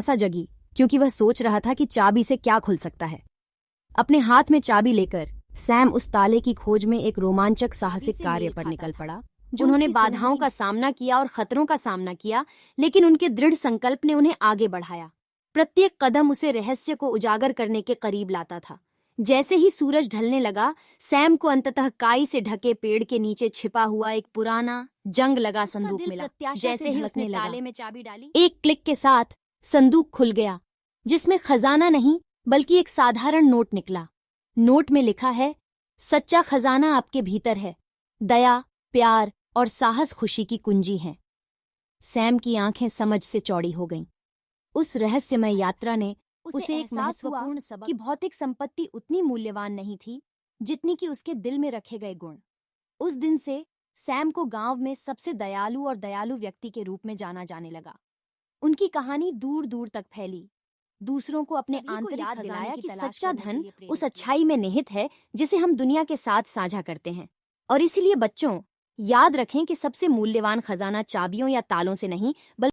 जिज्ञासा जगी क्योंकि वह सोच रहा था कि चाबी से क्या खुल सकता है। अपने हाथ में चाबी लेकर सैम उस ताले की खोज में एक रोमांचक साहसिक कार्य पर निकल पड़ा। उन्होंने बाधाओं का सामना किया और खतरों का सामना किया, लेकिन उनके दृढ़ संकल्प ने उन्हें आगे बढ़ाया। प्रत्येक कदम उसे रहस्य को उजागर करने के करीब लाता था। जैसे ही सूरज ढलने लगा, सैम को अंततः काई से ढके पेड़ के नीचे छिपा हुआ एक पुराना जंग लगा संदूक मिला। जैसे ही उसने ताले में चाबी डाली, एक क्लिक के साथ संदूक खुल गया, जिसमें खजाना नहीं बल्कि एक साधारण नोट निकला। नोट में लिखा है, सच्चा खजाना आपके भीतर है, दया, प्यार और साहस खुशी की कुंजी हैं। सैम की आंखें समझ से चौड़ी हो गईं। उस रहस्यमय यात्रा ने उसे एक महत्वपूर्ण सबक कि भौतिक संपत्ति उतनी मूल्यवान नहीं थी जितनी कि उसके दिल में रखे गए गुण। उस दिन से सैम को गांव में सबसे दयालु व्यक्ति के रूप में जाना जाने लगा। उनकी कहानी दूर दूर तक फैली, दूसरों को अपने आंतरिक खजाने की सच्चा धन उस अच्छाई में निहित है जिसे हम दुनिया के साथ साझा करते हैं। और इसीलिए बच्चों, याद रखें कि सबसे मूल्यवान खजाना चाबियों या तालों से नहीं बल्कि